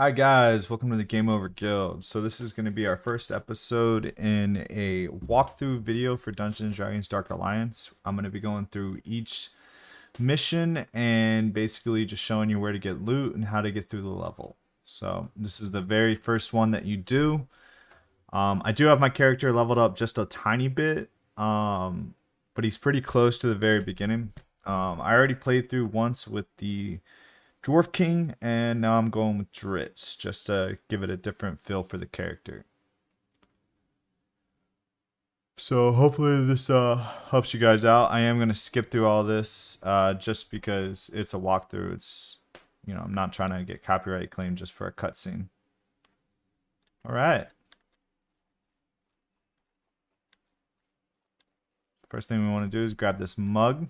Hi guys, welcome to the Game Over Guild. So this is going to be our first episode in a walkthrough video for Dungeons & Dragons Dark Alliance. I'm going to be going through each mission and basically just showing you where to get loot and how to get through the level. So this is the very first one that you do. I do have my character leveled up just a tiny bit, but he's pretty close to the very beginning. I already played through once with the Dwarf King, and now I'm going with Dritz, just to give it a different feel for the character. So hopefully this helps you guys out. I am going to skip through all this just because it's a walkthrough. It's, I'm not trying to get copyright claim just for a cutscene. All right. First thing we want to do is grab this mug.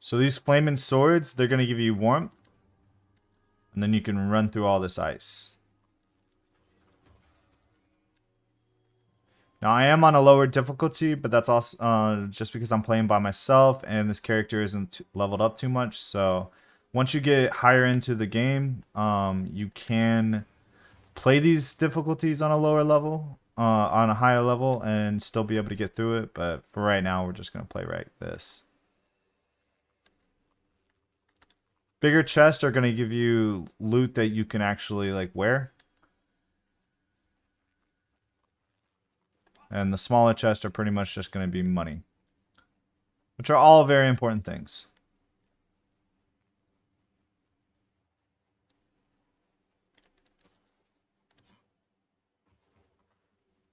So these flaming swords, they're going to give you warmth. And then you can run through all this ice. Now I am on a lower difficulty, but that's also just because I'm playing by myself and this character isn't leveled up too much. So once you get higher into the game, you can play these difficulties on a lower level, on a higher level, and still be able to get through it. But for right now, we're just going to play like this. Bigger chests are going to give you loot that you can actually wear. And the smaller chests are pretty much just going to be money. Which are all very important things.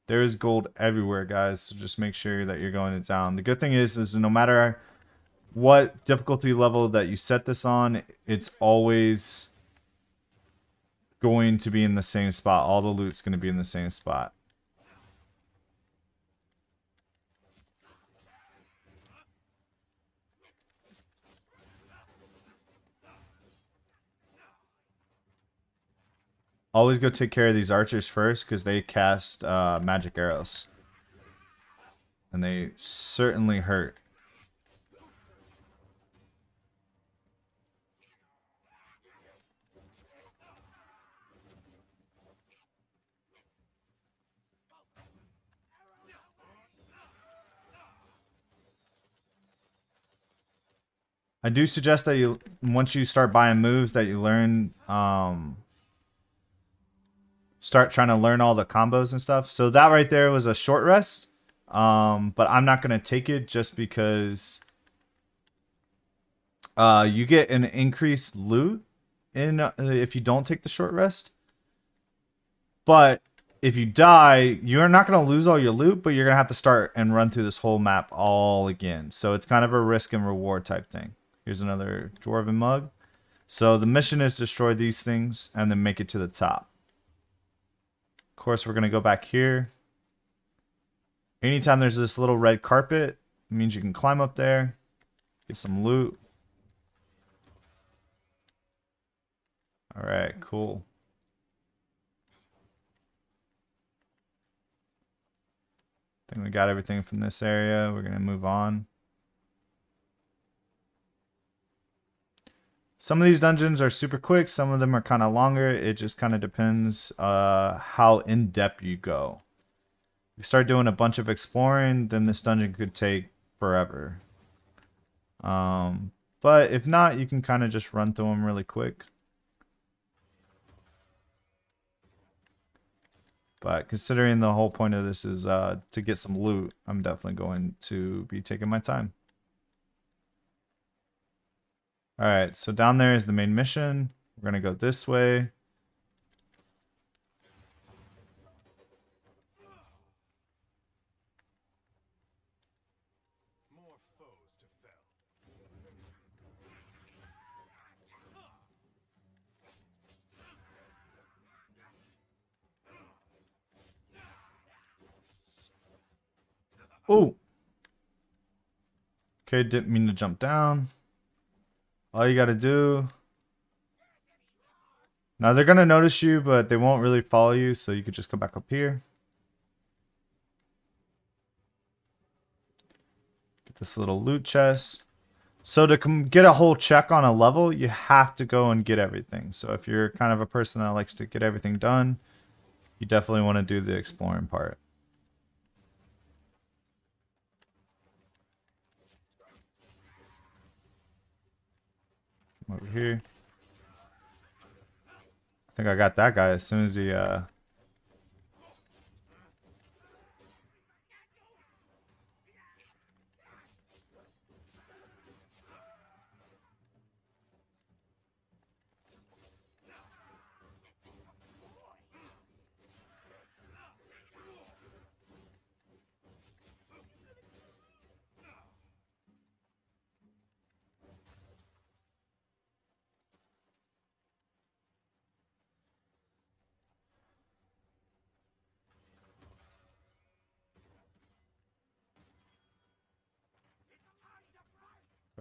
There is gold everywhere, guys. So just make sure that you're going it down. The good thing is no matter what difficulty level that you set this on, it's always going to be in the same spot. All the loot's going to be in the same spot. Always go take care of these archers first because they cast magic arrows. And they certainly hurt. I do suggest that you, once you start buying moves, that you learn, start trying to learn all the combos and stuff. So that right there was a short rest, but I'm not going to take it just because you get an increased loot if you don't take the short rest. But if you die, you're not going to lose all your loot, but you're going to have to start and run through this whole map all again. So it's kind of a risk and reward type thing. Here's another dwarven mug. So the mission is destroy these things and then make it to the top. Of course, we're going to go back here. Anytime there's this little red carpet, it means you can climb up there, get some loot. All right, cool. I think we got everything from this area. We're going to move on. Some of these dungeons are super quick. Some of them are kind of longer. It just kind of depends how in-depth you go. If you start doing a bunch of exploring, then this dungeon could take forever. But if not, you can kind of just run through them really quick. But considering the whole point of this is to get some loot, I'm definitely going to be taking my time. Alright, so down there is the main mission. We're going to go this way. More foes to fell. Oh! Okay, didn't mean to jump down. All you gotta do... Now they're gonna notice you, but they won't really follow you, so you could just come back up here. this little loot chest. So to get a whole check on a level, you have to go and get everything. So if you're kind of a person that likes to get everything done, you definitely want to do the exploring part. Over here. I think I got that guy as soon as he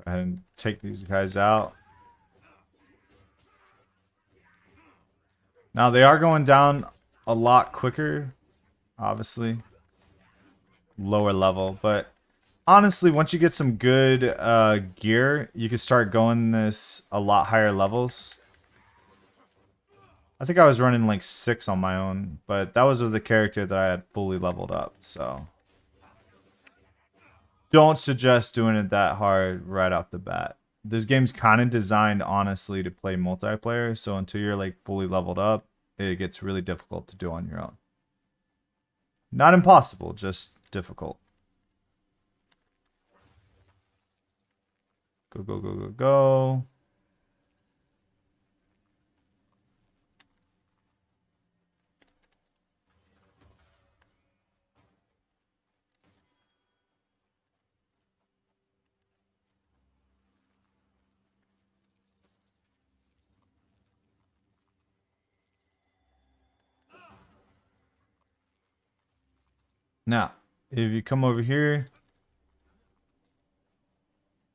go ahead and take these guys out. Now they are going down a lot quicker, obviously. Lower level, but honestly, once you get some good gear, you can start going this a lot higher levels. I think I was running like 6 on my own, but that was with the character that I had fully leveled up, so. Don't suggest doing it that hard right off the bat. This game's kind of designed, honestly, to play multiplayer, so until you're like fully leveled up, it gets really difficult to do on your own. Not impossible, just difficult. Go, go, go, go, go. Now, if you come over here,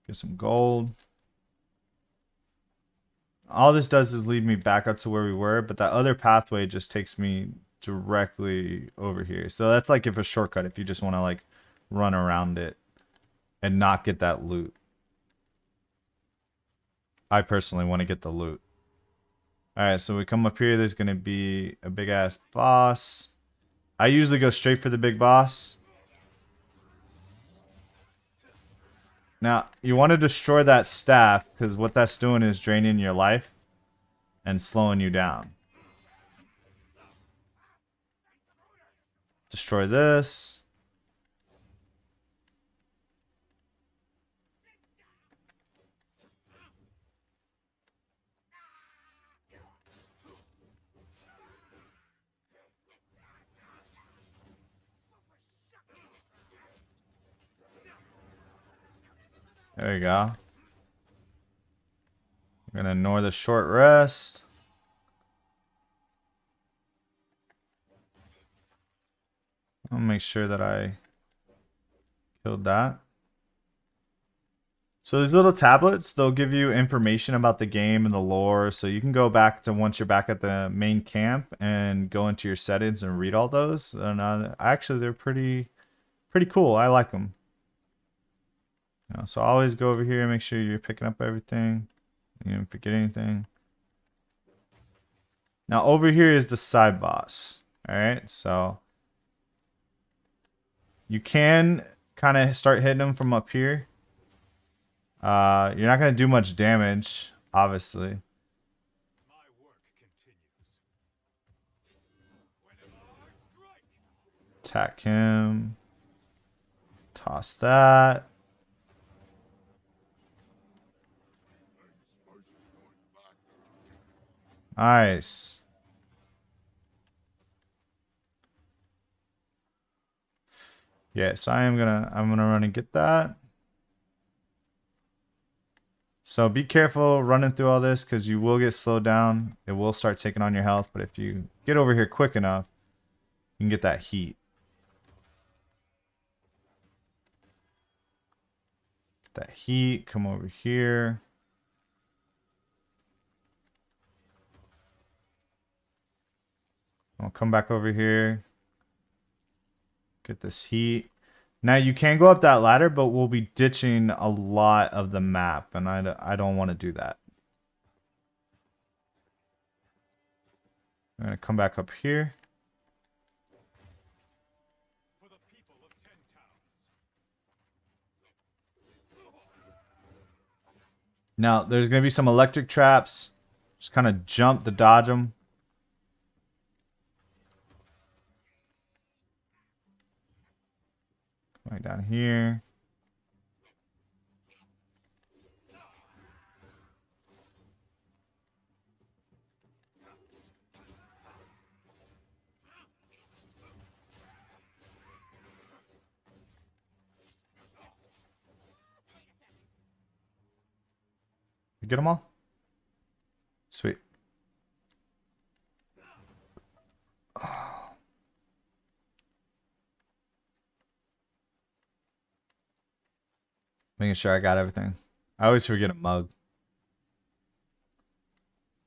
get some gold. All this does is lead me back up to where we were, but that other pathway just takes me directly over here. So that's like if a shortcut, if you just want to like run around it and not get that loot. I personally want to get the loot. Alright, so we come up here, there's going to be a big ass boss. I usually go straight for the big boss. Now, you want to destroy that staff, because what that's doing is draining your life and slowing you down. Destroy this. There you go. I'm gonna ignore the short rest. I'll make sure that I killed that. So these little tablets, they'll give you information about the game and the lore. So you can go back to once you're back at the main camp and go into your settings and read all those. And actually, they're pretty cool. I like them. So always go over here and make sure you're picking up everything. You didn't forget anything. Now over here is the side boss. All right, so you can kind of start hitting them from up here. You're not gonna do much damage, obviously. My work continues. Attack him. Toss that. Nice. Yes, I'm gonna run and get that. So be careful running through all this because you will get slowed down. It will start taking on your health, but if you get over here quick enough, you can get that heat. That heat, come over here. I'll come back over here. Get this heat. Now you can go up that ladder, but we'll be ditching a lot of the map, and I don't want to do that. I'm gonna come back up here. For the people of 10 towns. Now there's gonna be some electric traps. Just kind of jump to dodge them. Right down here. You get them all? Sweet. Making sure I got everything. I always forget a mug.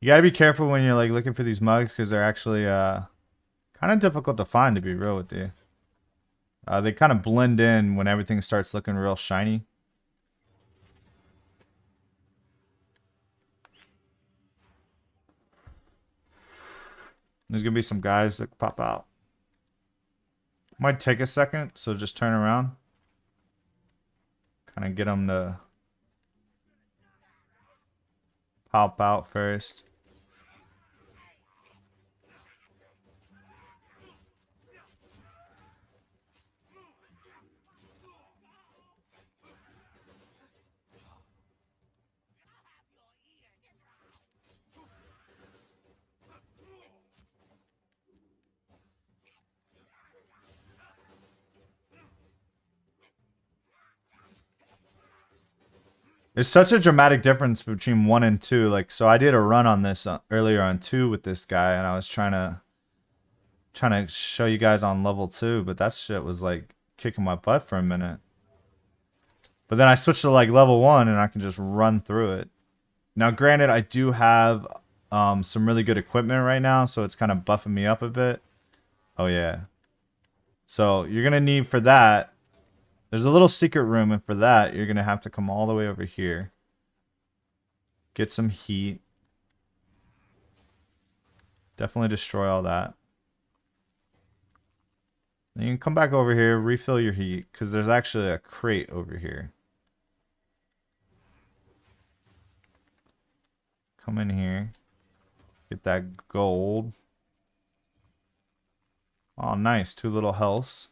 You gotta be careful when you're like looking for these mugs because they're actually kind of difficult to find, to be real with you. They kind of blend in when everything starts looking real shiny. There's gonna be some guys that pop out. Might take a second, so just turn around. Kind of get them to pop out first. There's such a dramatic difference between 1 and 2. Like, so I did a run on this earlier on 2 with this guy, and I was trying to show you guys on level 2, but that shit was like kicking my butt for a minute. But then I switched to like level 1, and I can just run through it. Now, granted, I do have some really good equipment right now, so it's kind of buffing me up a bit. Oh yeah. So you're gonna need for that. There's a little secret room, and for that, you're going to have to come all the way over here. Get some heat. Definitely destroy all that. Then you can come back over here, refill your heat, because there's actually a crate over here. Come in here. Get that gold. Oh, nice. 2 little healths.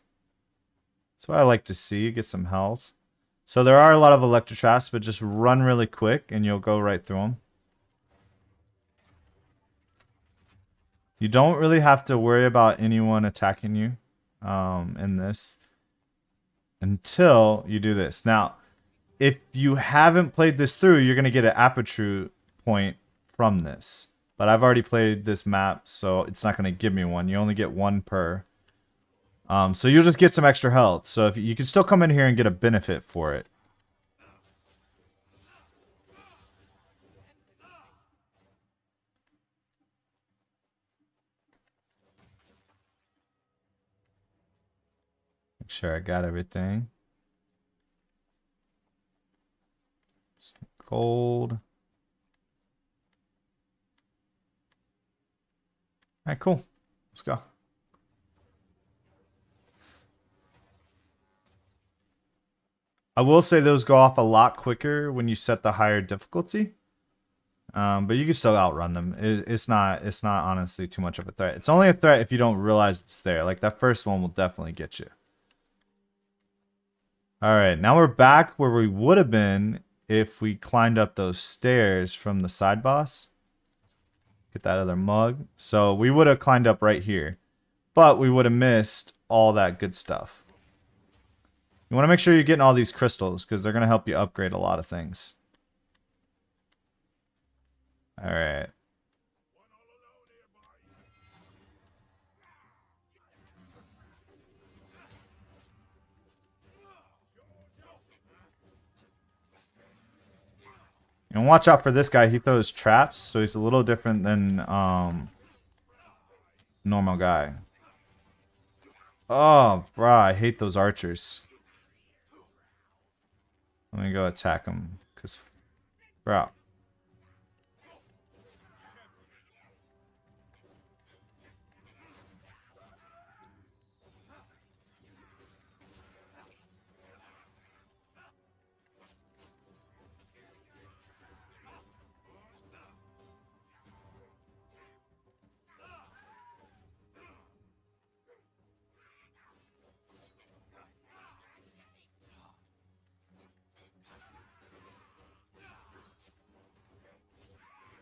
That's what I like to see, get some health. So there are a lot of electric traps, but just run really quick and you'll go right through them. You don't really have to worry about anyone attacking you in this until you do this. Now, if you haven't played this through, you're going to get an aperture point from this. But I've already played this map, so it's not going to give me one. You only get 1 per. So you'll just get some extra health. So if you can still come in here and get a benefit for it. Make sure I got everything. Gold. Alright, cool. Let's go. I will say those go off a lot quicker when you set the higher difficulty. But you can still outrun them. It's not honestly too much of a threat. It's only a threat if you don't realize it's there. Like that first one will definitely get you. Alright, now we're back where we would have been if we climbed up those stairs from the side boss. Get that other mug. So we would have climbed up right here. But we would have missed all that good stuff. You want to make sure you're getting all these crystals because they're going to help you upgrade a lot of things. Alright. And watch out for this guy. He throws traps, so he's a little different than normal guy. Oh, bruh, I hate those archers. Let me go attack him, cause, bro.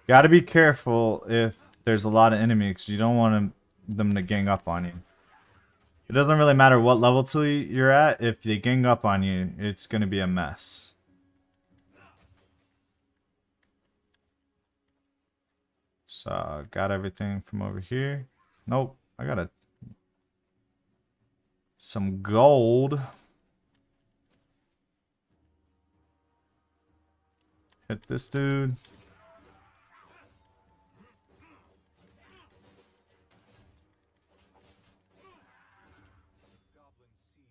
Got to be careful if there's a lot of enemies, because you don't want them to gang up on you. It doesn't really matter what level 2 you're at. If they gang up on you, it's going to be a mess. So, got everything from over here. Nope, I got some gold. Hit this dude.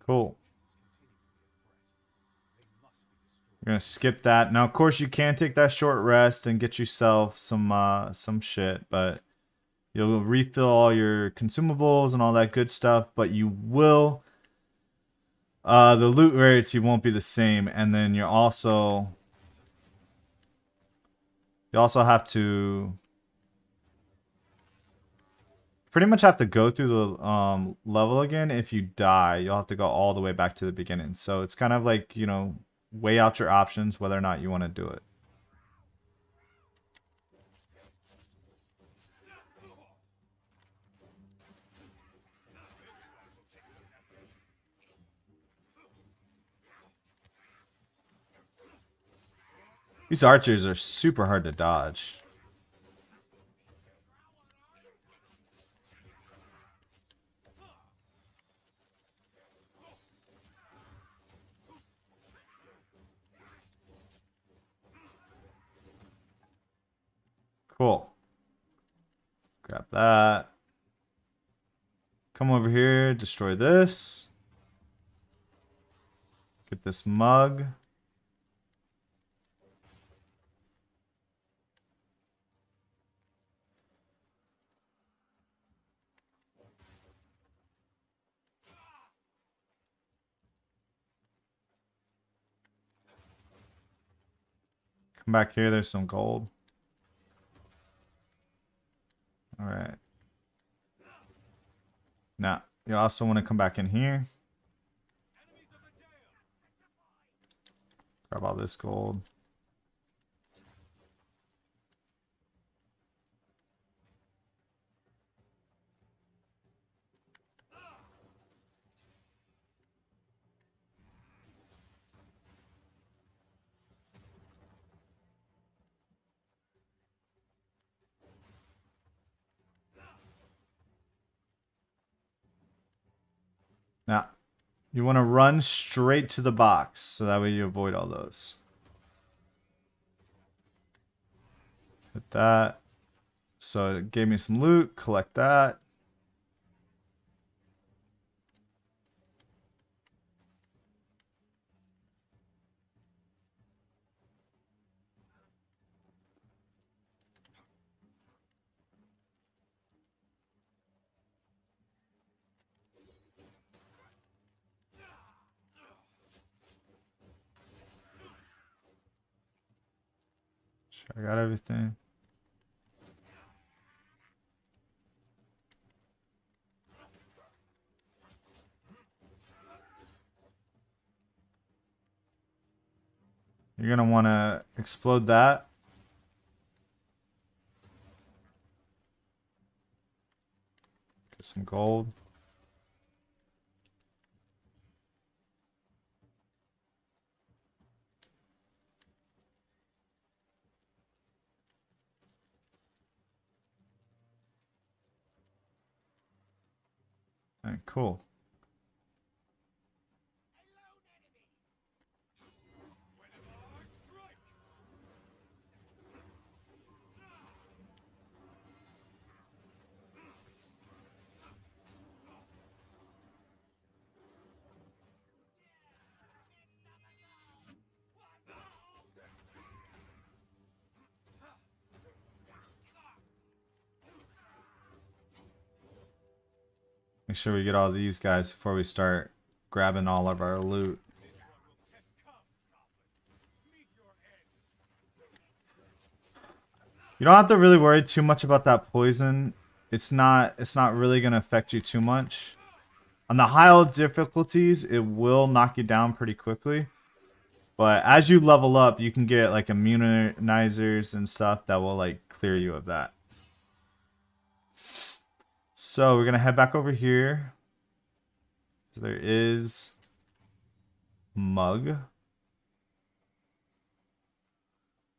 Cool. We're gonna skip that. Now, of course, you can take that short rest and get yourself some shit, but you'll refill all your consumables and all that good stuff. But you will, the loot rates you won't be the same, and then you also have to pretty much have to go through the level again. If you die, you'll have to go all the way back to the beginning. So it's kind of like, you know, weigh out your options whether or not you want to do it. These archers are super hard to dodge. Cool. Grab that. Come over here, destroy this. Get this mug. Come back here, there's some gold. Alright. Now, you also want to come back in here. Grab all this gold. Now, you want to run straight to the box, so that way you avoid all those. Hit that. So it gave me some loot, collect that. Sure, I got everything. You're gonna want to explode that. Get some gold. Alright, cool. Make sure we get all these guys before we start grabbing all of our loot. You don't have to really worry too much about that poison. It's not really gonna affect you too much. On the high difficulties, it will knock you down pretty quickly. But as you level up, you can get like immunizers and stuff that will like clear you of that. So we're gonna head back over here. So there is Mug.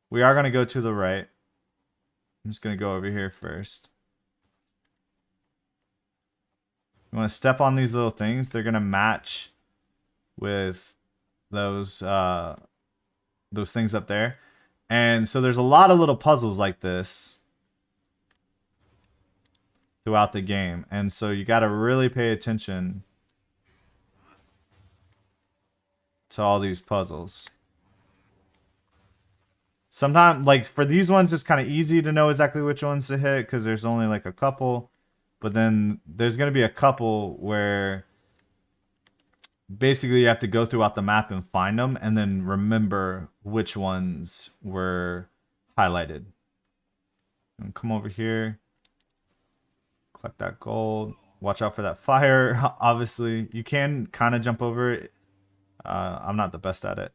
We are gonna go to the right. I'm just gonna go over here first. You want to step on these little things. They're gonna match with those things up there. And so there's a lot of little puzzles like this throughout the game. And so you got to really pay attention to all these puzzles. Sometimes, like for these ones, it's kind of easy to know exactly which ones to hit because there's only like a couple. But then there's going to be a couple where basically you have to go throughout the map and find them and then remember which ones were highlighted. And come over here. Collect that gold. Watch out for that fire. Obviously, you can kind of jump over it. I'm not the best at it.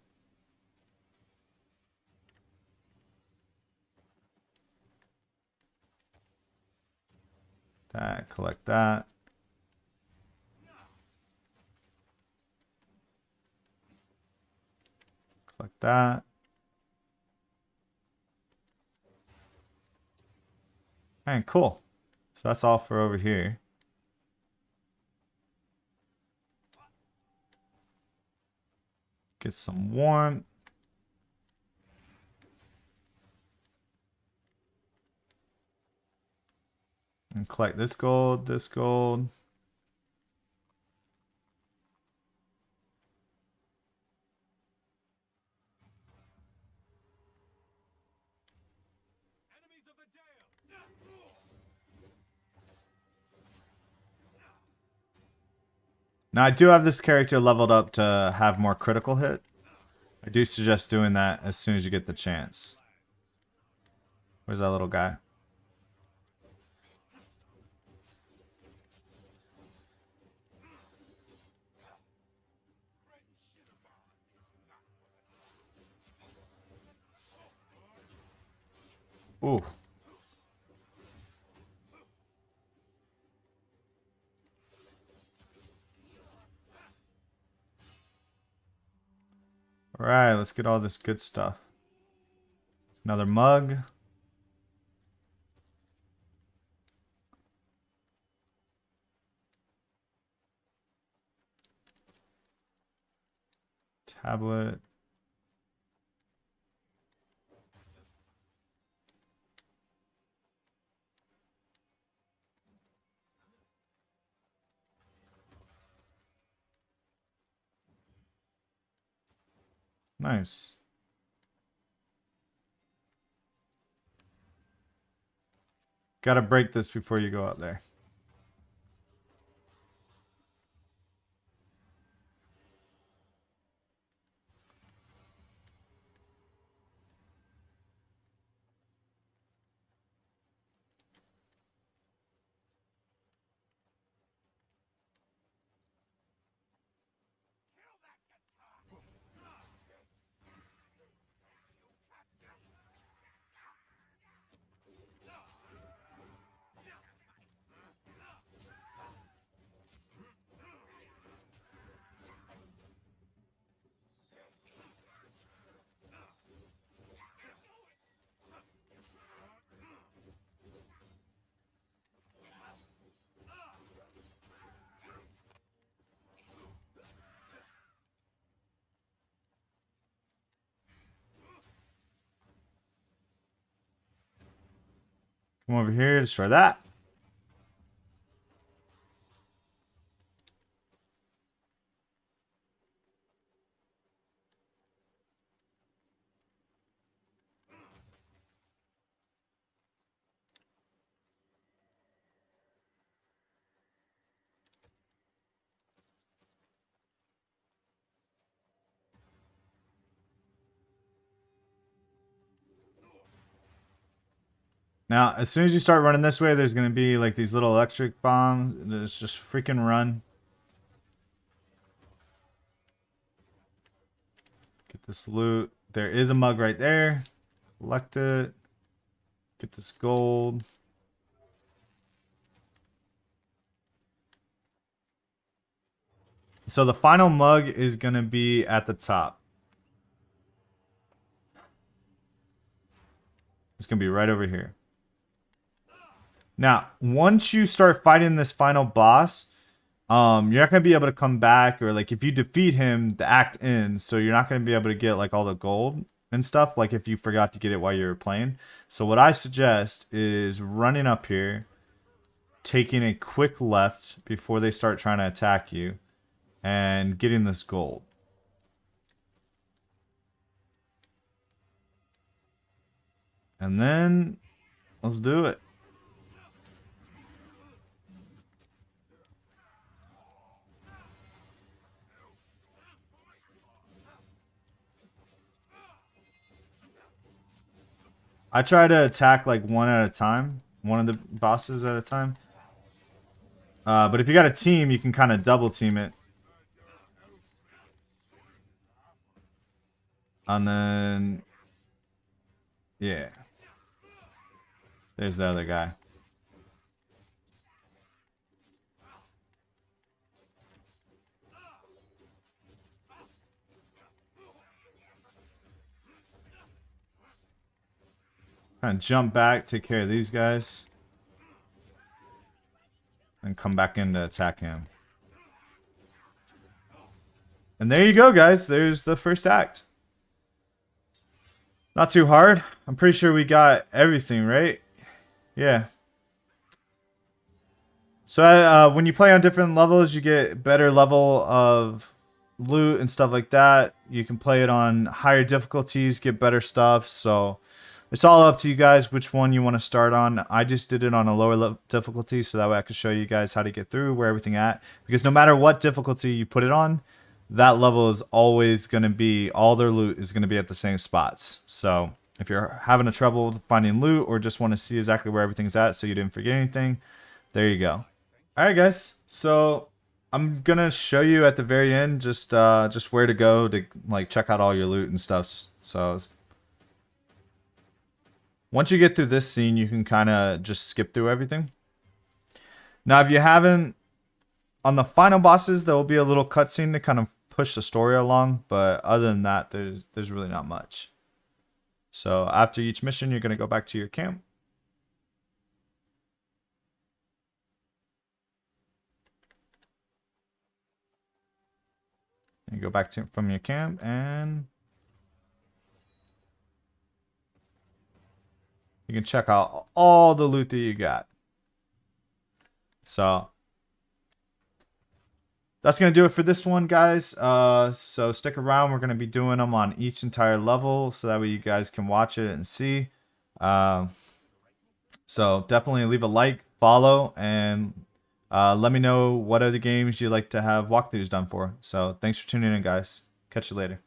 That, collect that. Collect that. Alright, cool. So that's all for over here. Get some warmth. And collect this gold, this gold. Enemies of the Dale. Now I do have this character leveled up to have more critical hit. I do suggest doing that as soon as you get the chance. Where's that little guy? Ooh. Alright, let's get all this good stuff. Another mug. Tablet. Nice. Gotta break this before you go out there. Come over here, destroy that. Now, as soon as you start running this way, there's going to be like these little electric bombs. There's just freaking run. Get this loot. There is a mug right there. Collect it. Get this gold. So the final mug is going to be at the top. It's going to be right over here. Now, once you start fighting this final boss, you're not going to be able to come back, or like if you defeat him, the act ends, so you're not going to be able to get like all the gold and stuff, like if you forgot to get it while you were playing. So what I suggest is running up here, taking a quick left before they start trying to attack you, and getting this gold. And then let's do it. I try to attack like one at a time, one of the bosses at a time. But if you got a team, you can kind of double team it. And then, yeah. There's the other guy. Kind of jump back, take care of these guys. And come back in to attack him. And there you go, guys. There's the first act. Not too hard. I'm pretty sure we got everything, right? Yeah. So when you play on different levels, you get better level of loot and stuff like that. You can play it on higher difficulties, get better stuff. So it's all up to you guys which one you want to start on. I just did it on a lower difficulty so that way I could show you guys how to get through, where everything at. Because no matter what difficulty you put it on, that level is always going to be, all their loot is going to be at the same spots. So if you're having a trouble finding loot or just want to see exactly where everything's at so you didn't forget anything, there you go. Alright guys, so I'm going to show you at the very end just where to go to like check out all your loot and stuff. So once you get through this scene, you can kind of just skip through everything. Now, if you haven't, on the final bosses, there will be a little cutscene to kind of push the story along. But other than that, there's really not much. So after each mission, you're going to go back to your camp. You go back from your camp and you can check out all the loot that you got. So that's going to do it for this one, guys. So stick around. We're going to be doing them on each entire level so that way you guys can watch it and see. So definitely leave a like, follow, and let me know what other games you'd like to have walkthroughs done for. So thanks for tuning in, guys. Catch you later.